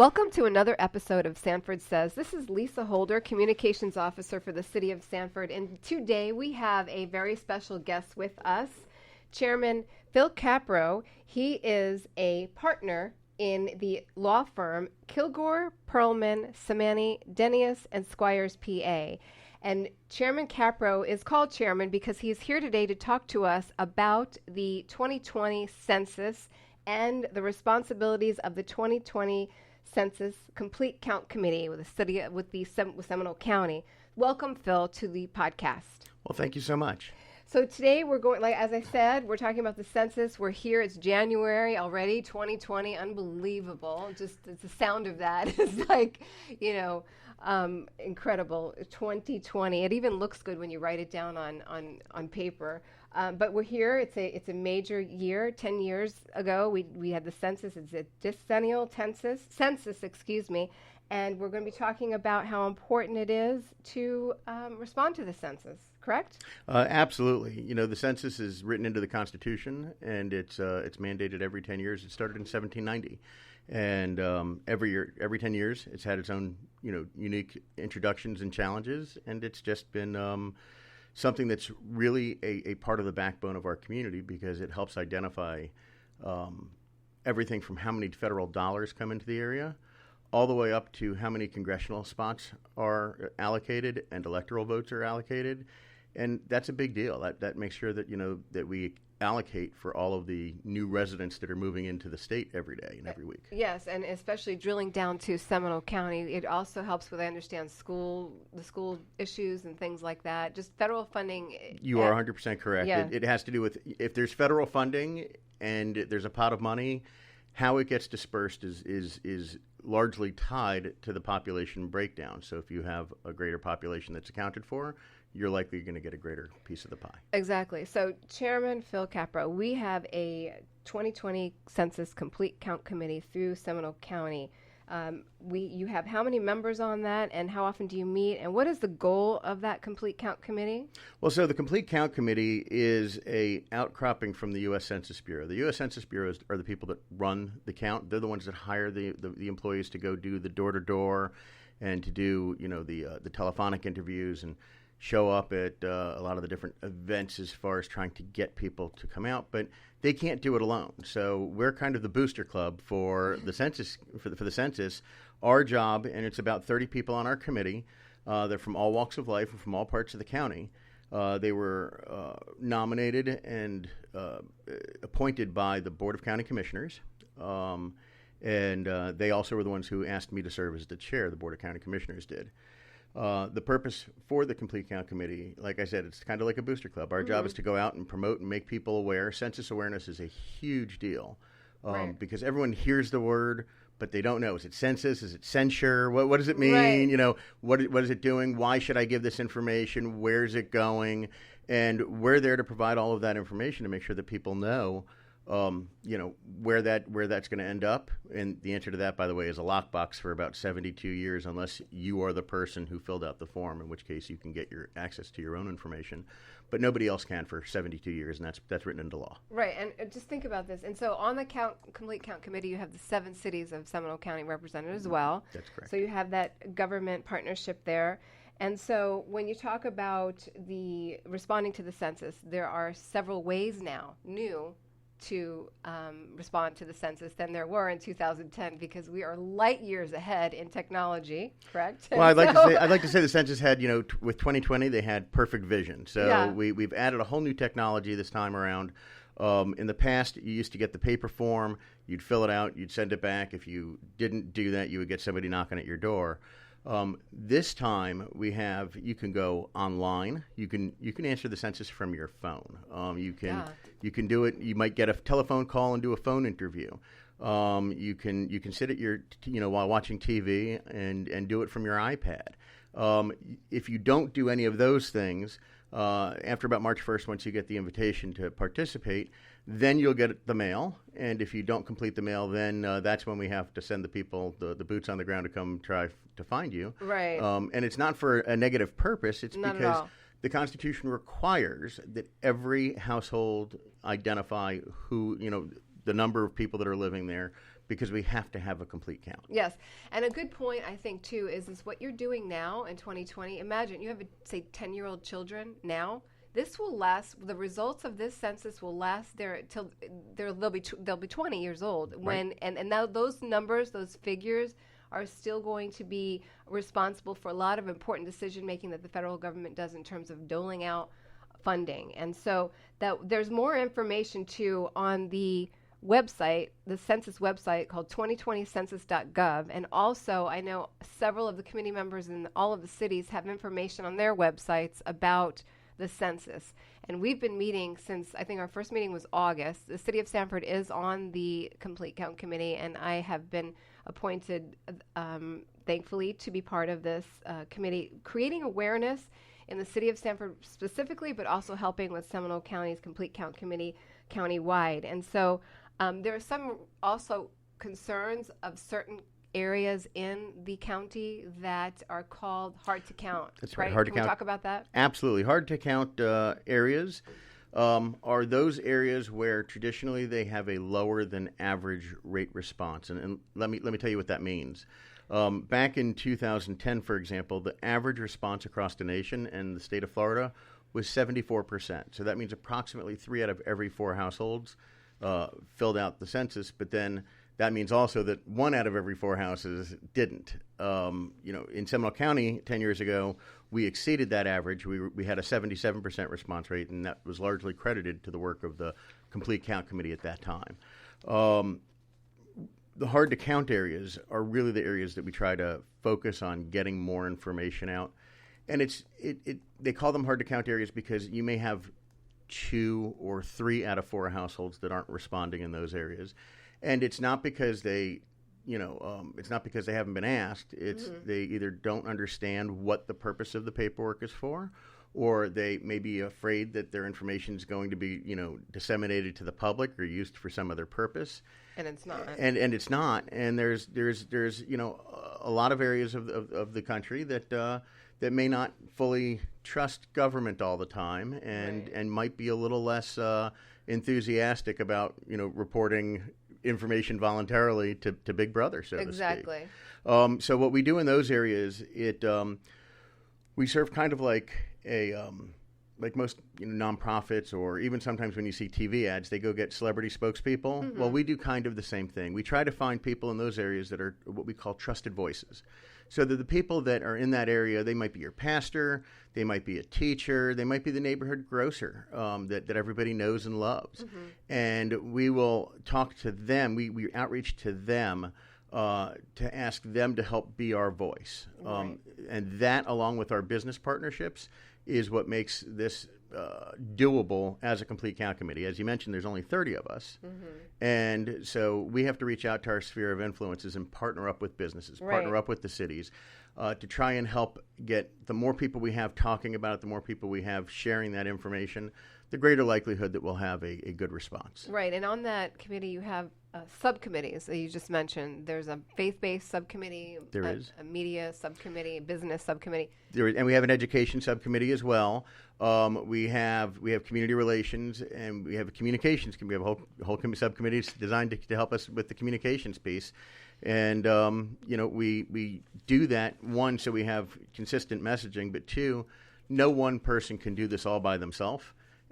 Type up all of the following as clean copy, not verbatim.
Welcome to another episode of Sanford Says. This is Lisa Holder, Communications Officer for the City of Sanford, and today we have a very special guest with us, Chairman Phil Kaprow. He is a partner in the law firm Kilgore, Perlman, Samani, Dennius, and Squires, PA. And Chairman Kaprow is called Chairman because he's here today to talk to us about the 2020 census and the responsibilities of the 2020 Census Complete Count Committee with Seminole County. Welcome, Phil, to the podcast. Well, thank you so much. So today we're going, like as I said, we're talking about the census. We're here. It's January already, 2020. Unbelievable. Just the sound of that is like, incredible. 2020. It even looks good when you write it down on paper. But we're here. It's a major year. 10 years ago, we had the census. It's a decennial census. And we're going to be talking about how important it is to respond to the census. Correct? Absolutely. The census is written into the Constitution, and it's mandated every 10 years. It started in 1790, and every 10 years, it's had its own unique introductions and challenges, and it's just been something that's really a part of the backbone of our community because it helps identify everything from how many federal dollars come into the area all the way up to how many congressional spots are allocated and electoral votes are allocated. And that's a big deal. That makes sure that, that we allocate for all of the new residents that are moving into the state every day and every week. Yes, and especially drilling down to Seminole County, it also helps with, I understand, the school issues and things like that. Just federal funding. You are 100% correct. Yeah. It has to do with if there's federal funding and there's a pot of money, how it gets dispersed is largely tied to the population breakdown. So if you have a greater population that's accounted for, you're likely going to get a greater piece of the pie. Exactly. So, Chairman Phil Kaprow, we have a 2020 Census Complete Count Committee through Seminole County. You have how many members on that, and how often do you meet, and what is the goal of that Complete Count Committee? Well, so the Complete Count Committee is a outcropping from the U.S. Census Bureau. The U.S. Census Bureau are the people that run the count. They're the ones that hire the employees to go do the door-to-door and to do, the telephonic interviews and show up at a lot of the different events as far as trying to get people to come out, but they can't do it alone. So we're kind of the booster club for the census. For the census, our job, and it's about 30 people on our committee. They're from all walks of life and from all parts of the county. They were nominated and appointed by the Board of County Commissioners, and they also were the ones who asked me to serve as the chair. The Board of County Commissioners did. The purpose for the Complete Count Committee, like I said, it's kind of like a booster club. Our job is to go out and promote and make people aware. Census awareness is a huge deal Right. because everyone hears the word, but they don't know. Is it census? Is it censure? What does it mean? Right. What is it doing? Why should I give this information? Where's it going? And we're there to provide all of that information to make sure that people know where that's going to end up. And the answer to that, by the way, is a lockbox for about 72 years, unless you are the person who filled out the form, in which case you can get your access to your own information. But nobody else can for 72 years, and that's written into law. Right, and just think about this. And so on the Complete Count Committee, you have the 7 cities of Seminole County represented as well. That's correct. So you have that government partnership there. And so when you talk about the responding to the census, there are several ways now, new, to respond to the census than there were in 2010 because we are light years ahead in technology, correct? Well, I'd like to say the census had, with 2020, they had perfect vision. So Yeah. we've added a whole new technology this time around. In the past, you used to get the paper form, you'd fill it out, you'd send it back. If you didn't do that, you would get somebody knocking at your door. This time you can go online. You can answer the census from your phone. You can do it. You might get a telephone call and do a phone interview. You can sit at your while watching TV and do it from your iPad. If you don't do any of those things, after about March 1st, once you get the invitation to participate, then you'll get the mail. And if you don't complete the mail, then that's when we have to send the people, the boots on the ground, to come try to find you. Right. And it's not for a negative purpose. It's Not at because all. the Constitution requires that every household identify who, the number of people that are living there, because we have to have a complete count. Yes, and a good point, I think, too, is what you're doing now in 2020. Imagine you have, say, 10-year-old children now. This will last. The results of this census will last there till they'll be 20 years old. Right. And now those numbers, those figures, are still going to be responsible for a lot of important decision making that the federal government does in terms of doling out funding. And so that there's more information too on the website, the census website called 2020census.gov. And also, I know several of the committee members in all of the cities have information on their websites about the census. And we've been meeting since, I think our first meeting was August. The city of Sanford is on the Complete Count Committee, and I have been appointed, thankfully, to be part of this committee, creating awareness in the city of Sanford specifically, but also helping with Seminole County's Complete Count Committee countywide. And so there are some also concerns of certain areas in the county that are called hard to count. That's right. Hard to count. count. Can we talk about that? Absolutely. Hard to count areas are those areas where traditionally they have a lower than average rate response. And let me tell you what that means. Back in 2010, for example, the average response across the nation and the state of Florida was 74%. So that means approximately 3 out of every 4 households filled out the census, but then that means also that 1 out of every 4 houses didn't. In Seminole County 10 years ago, we exceeded that average. We had a 77% response rate, and that was largely credited to the work of the Complete Count Committee at that time. The hard to count areas are really the areas that we try to focus on getting more information out. And they call them hard to count areas because you may have 2 or 3 out of 4 households that aren't responding in those areas. And it's not because they haven't been asked. It's they either don't understand what the purpose of the paperwork is for, or they may be afraid that their information is going to be, disseminated to the public or used for some other purpose. And it's not. And it's not. And there's a lot of areas of the country that may not fully trust government all the time, and might be a little less enthusiastic about reporting information voluntarily to Big Brother, so to speak. Exactly. So what we do in those areas, we serve kind of like like most nonprofits, or even sometimes when you see TV ads, they go get celebrity spokespeople. Mm-hmm. Well, we do kind of the same thing. We try to find people in those areas that are what we call trusted voices. So that the people that are in that area, they might be your pastor, they might be a teacher, they might be the neighborhood grocer that everybody knows and loves. Mm-hmm. And we will talk to them, we outreach to them to ask them to help be our voice. Right. And that, along with our business partnerships, is what makes this doable as a Complete Count Committee. As you mentioned, there's only 30 of us. Mm-hmm. And so we have to reach out to our sphere of influences and partner up with businesses, partner up with the cities to try and help get the more people we have talking about it, the more people we have sharing that information, the greater likelihood that we'll have a good response. Right. And on that committee, you have subcommittees that you just mentioned. There's a faith-based subcommittee. There is. A media subcommittee, a business subcommittee. And we have an education subcommittee as well. We have community relations, and we have a communications committee. We have a whole subcommittee designed to help us with the communications piece. And, we do that, one, so we have consistent messaging, but two, no one person can do this all by themselves.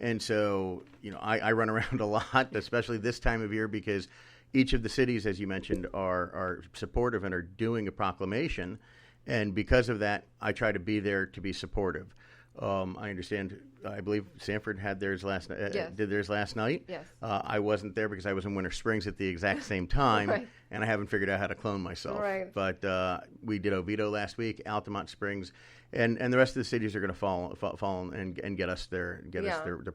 And so, I run around a lot, especially this time of year, because each of the cities, as you mentioned, are supportive and are doing a proclamation. And because of that, I try to be there to be supportive. I understand. I believe Sanford had theirs last night. Yes. Did theirs last night. Yes. I wasn't there because I was in Winter Springs at the exact same time, Right. and I haven't figured out how to clone myself. Right. But we did Oviedo last week, Altamont Springs, and the rest of the cities are going to fall and get us their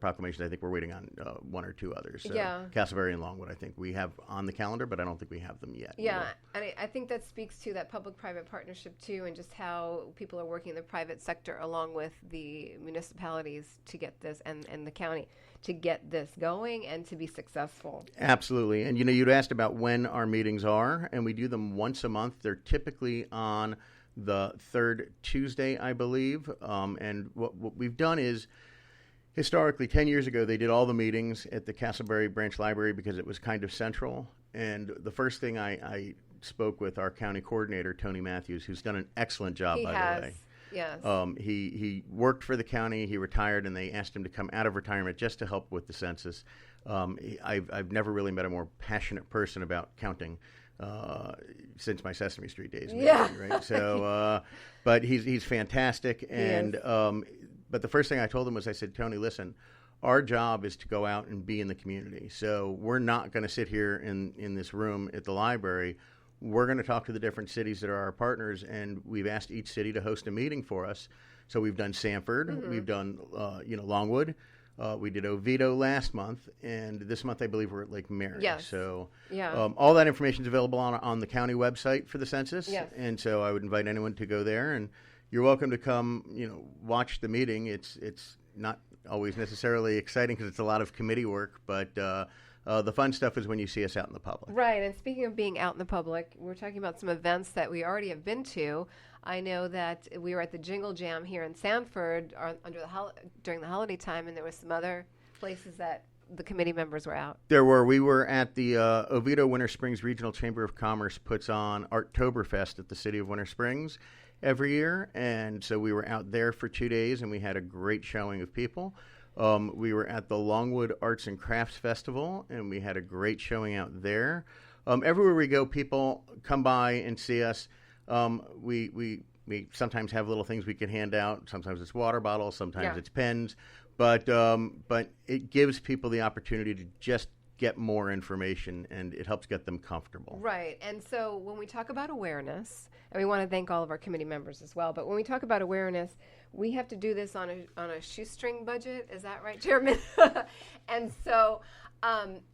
proclamations. I think we're waiting on 1 or 2 others. So Castleberry and Longwood, I think we have on the calendar, but I don't think we have them yet. Yeah, and I think that speaks to that public-private partnership too, and just how people are working in the private sector along with the municipalities to get this and the county to get this going and to be successful. Absolutely. And you'd asked about when our meetings are, and we do them once a month. They're typically on the 3rd Tuesday, I believe. And what we've done is, historically, 10 years ago, they did all the meetings at the Castleberry Branch Library because it was kind of central. And the first thing I spoke with our county coordinator, Tony Matthews, who's done an excellent job, He by has. the way. Yes. He worked for the county. He retired, and they asked him to come out of retirement just to help with the census. I've never really met a more passionate person about counting since my Sesame Street days. Maybe, Yeah. Right. So, but he's fantastic. And but the first thing I told him was, I said, Tony, listen, our job is to go out and be in the community. So we're not going to sit here in this room at the library. We're going to talk to the different cities that are our partners, and we've asked each city to host a meeting for us. So we've done Sanford, we've done Longwood, we did Oviedo last month, and this month I believe we're at Lake Mary. Yes. So Yeah. all that information is available on the county website for the census. Yes. And so I would invite anyone to go there, and you're welcome to come. Watch the meeting. It's not always necessarily exciting because it's a lot of committee work, but the fun stuff is when you see us out in the public. Right, and speaking of being out in the public, we're talking about some events that we already have been to. I know that we were at the Jingle Jam here in Sanford during the holiday time, and there was some other places that the committee members were out. We were at the Oviedo Winter Springs Regional Chamber of Commerce puts on Arttoberfest at the city of Winter Springs every year, and so we were out there for 2 days, and we had a great showing of people. We were at the Longwood Arts and Crafts Festival, and we had a great showing out there. Everywhere we go, people come by and see us. We sometimes have little things we can hand out. Sometimes it's water bottles, sometimes it's pens, but it gives people the opportunity to just get more information, and it helps get them comfortable. Right, and so when we talk about awareness, and we want to thank all of our committee members as well, but when we talk about awareness, we have to do this on a shoestring budget. Is that right, Chairman? And so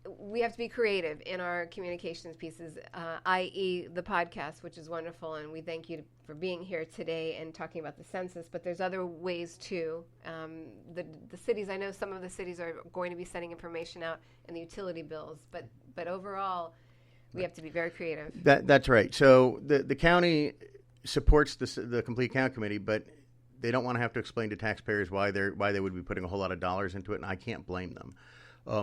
we have to be creative in our communications pieces, i.e. the podcast, which is wonderful, and we thank you for being here today and talking about the census, but there's other ways too. The cities, I know some of the cities are going to be sending information out in the utility bills, but overall, we have to be very creative. That's right. So the county supports the Complete Count Committee, but they don't want to have to explain to taxpayers why they would be putting a whole lot of dollars into it, and I can't blame them.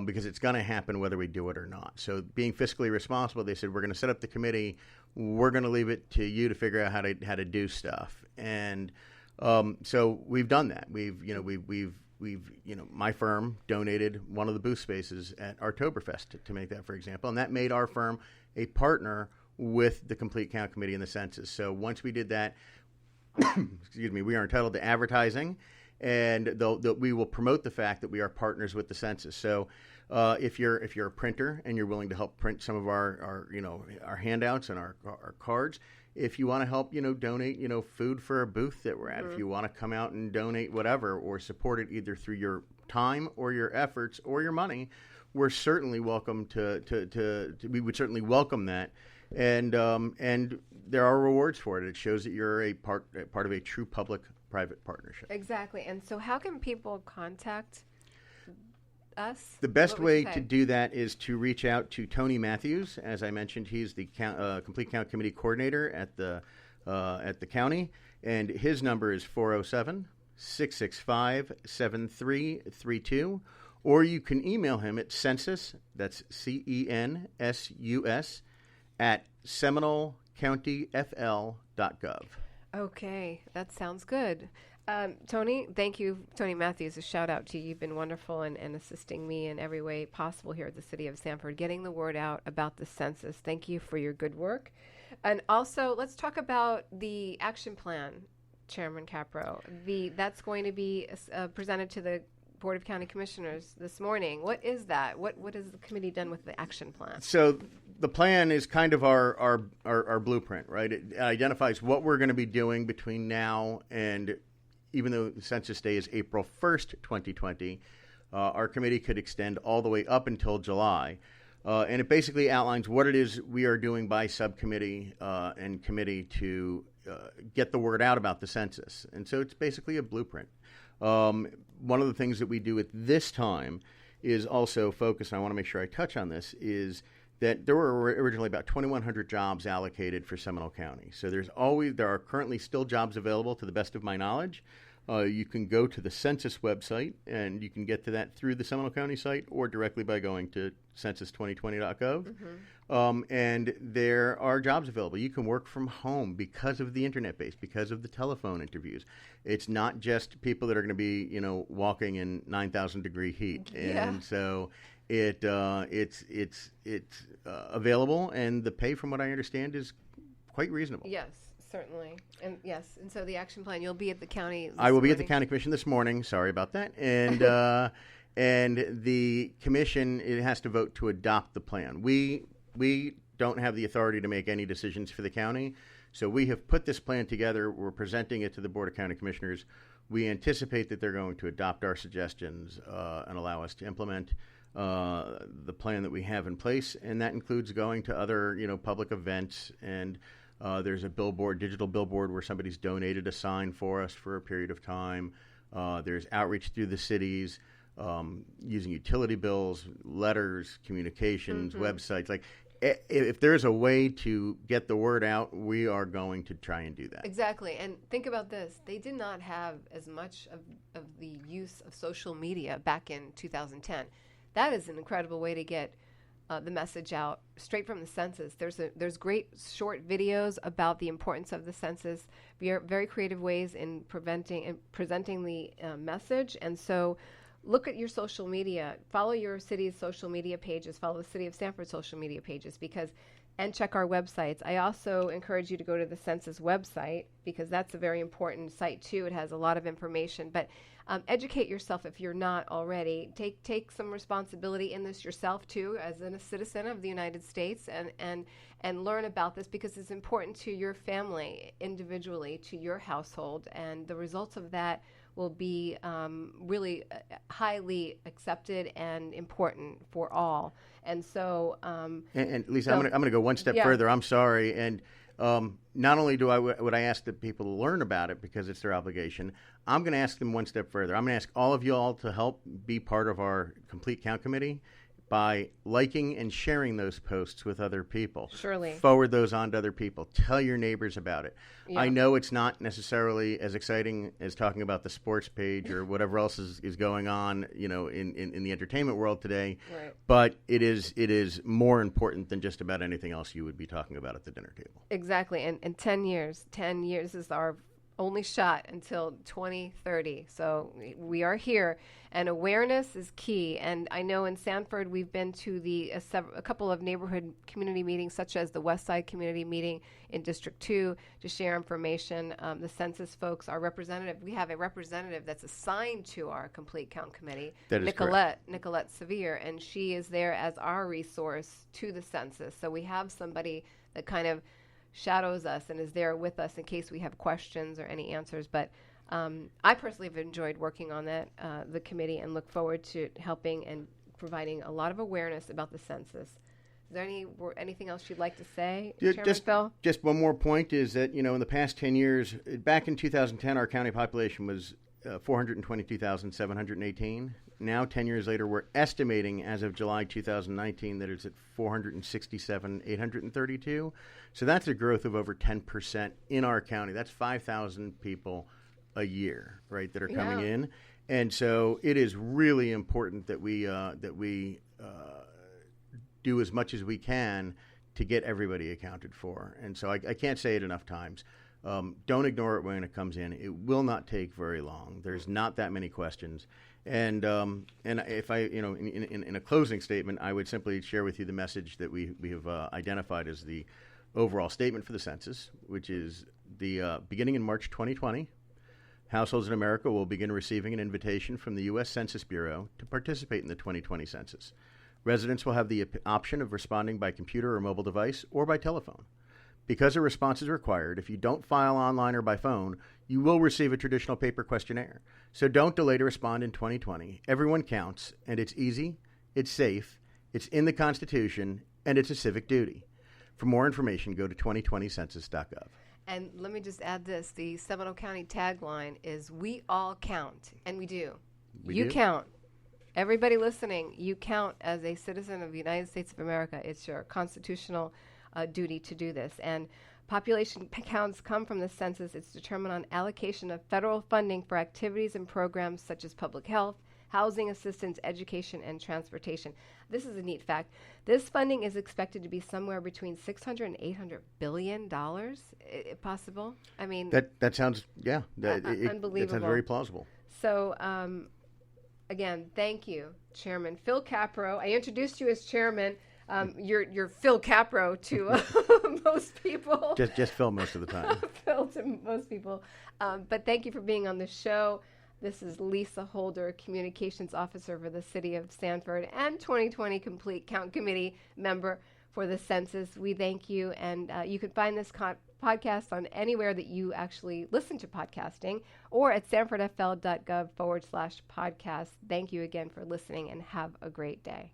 Because it's going to happen whether we do it or not. So being fiscally responsible, they said, we're going to set up the committee. We're going to leave it to you to figure out how to do stuff. And so we've done that. We've my firm donated one of the booth spaces at Arttoberfest to make that, for example, and that made our firm a partner with the Complete Count Committee and the census. So once we did that, we are entitled to advertising. And we will promote the fact that we are partners with the census. So if you're a printer and you're willing to help print some of our handouts and our cards, if you want to help donate food for a booth that we're at, if you want to come out and donate whatever or support it either through your time or your efforts or your money, we're certainly welcome we would certainly welcome that. And there are rewards for it. It shows that you're a part of a true public-private partnership. Exactly. And so how can people contact us? The best way to do that is to reach out to Tony Matthews. As I mentioned, he's the Complete Count Committee coordinator at the county, and his number is 407-665-7332. Or you can email him at census, that's CENSUS, at SeminoleCountyFL.gov. Okay, that sounds good. Tony, thank you. Tony Matthews, a shout out to you. You've been wonderful and assisting me in every way possible here at the City of Sanford, getting the word out about the census. Thank you for your good work. And also, let's talk about the action plan, Chairman Kaprow. That's going to be presented to the Board of County Commissioners this morning. What is that? What has the committee done with the action plan? So the plan is kind of our blueprint, right? It identifies what we're going to be doing between now and, even though the census day is April 1st, 2020, our committee could extend all the way up until July. And it basically outlines what it is we are doing by subcommittee and committee to get the word out about the census. And so it's basically a blueprint. One of the things that we do at this time is also focus, and I want to make sure I touch on this, is that there were originally about 2,100 jobs allocated for Seminole County. So there are currently still jobs available, to the best of my knowledge. You can go to the census website, and you can get to that through the Seminole County site or directly by going to census2020.gov. And there are jobs available. You can work from home because of the internet base, because of the telephone interviews. It's not just people that are going to be, walking in 9,000 degree heat. And so it's available, and the pay, from what I understand, is quite reasonable. Yes. Certainly. And yes, and so the action plan, you'll be at the county I will be at the county commission this morning. Sorry about that. And and the commission, it has to vote to adopt the plan. We don't have the authority to make any decisions for the county. So we have put this plan together. We're presenting it to the Board of County Commissioners. We anticipate that they're going to adopt our suggestions and allow us to implement the plan that we have in place. And that includes going to other, public events, and there's a digital billboard where somebody's donated a sign for us for a period of time. There's outreach through the cities, using utility bills, letters, communications, websites. Like, if there's a way to get the word out, we are going to try and do that. Exactly. And think about this. They did not have as much of the use of social media back in 2010. That is an incredible way to get the message out straight from the census. There's great short videos about the importance of the census. Very creative ways in presenting the message. And so look at your social media. Follow your city's social media pages. Follow the City of Sanford social media pages, and check our websites. I also encourage you to go to the census website, because that's a very important site too. It has a lot of information. But educate yourself if you're not already. Take some responsibility in this yourself too, as a citizen of the United States, and learn about this, because it's important to your family individually, to your household, and the results of that will be really highly accepted and important for all. And so, and Lisa, I'm going to go one step further. I'm sorry, and not only would I ask the people to learn about it because it's their obligation, I'm going to ask them one step further. I'm going to ask all of you all to help be part of our Complete Count Committee by liking and sharing those posts with other people. Surely. Forward those on to other people. Tell your neighbors about it. Yeah. I know it's not necessarily as exciting as talking about the sports page or whatever else is going on, in the entertainment world today. Right. But it is more important than just about anything else you would be talking about at the dinner table. Exactly. And 10 years is our only shot until 2030. So we are here, and awareness is key. And I know in Sanford we've been to a couple of neighborhood community meetings, such as the West Side Community Meeting in District 2, to share information. The census folks, our representative, we have a representative that's assigned to our Complete Count Committee, that is Nicolette Sevier, and she is there as our resource to the census. So we have somebody that kind of shadows us and is there with us in case we have questions or any answers. But I personally have enjoyed working on that, the committee, and look forward to helping and providing a lot of awareness about the census. Is there anything else you'd like to say, Chairman Phil? Just one more point is that, in the past 10 years, back in 2010, our county population was 422,718. Now, 10 years later, we're estimating as of July 2019 that it's at 467,832. So that's a growth of over 10% in our county. That's 5,000 people a year, right, that are coming in. And so it is really important that we do as much as we can to get everybody accounted for. And so I can't say it enough times. Don't ignore it when it comes in. It will not take very long. There's not that many questions. And if I, in a closing statement, I would simply share with you the message that we have identified as the overall statement for the census, which is the beginning in March 2020, households in America will begin receiving an invitation from the U.S. Census Bureau to participate in the 2020 census. Residents will have the option of responding by computer or mobile device or by telephone. Because a response is required, if you don't file online or by phone, you will receive a traditional paper questionnaire. So don't delay to respond in 2020. Everyone counts, and it's easy, it's safe, it's in the Constitution, and it's a civic duty. For more information, go to 2020census.gov. And let me just add this. The Seminole County tagline is, "We all count," and we do. You count. Everybody listening, you count as a citizen of the United States of America. It's your constitutional duty to do this. And Population counts come from the census. It's determined on allocation of federal funding for activities and programs such as public health, housing assistance, education, and transportation. This is a neat fact. This funding is expected to be somewhere between $600 and $800 billion, if possible. I mean, that sounds unbelievable. That sounds very plausible. So, again, thank you, Chairman Phil Kaprow. I introduced you as Chairman. You're Phil Kaprow to most people. Just Phil most of the time. Phil to most people. But thank you for being on the show. This is Lisa Holder, Communications Officer for the City of Sanford and 2020 Complete Count Committee member for the census. We thank you, and you can find this podcast on anywhere that you actually listen to podcasting or at sanfordfl.gov/podcast. Thank you again for listening, and have a great day.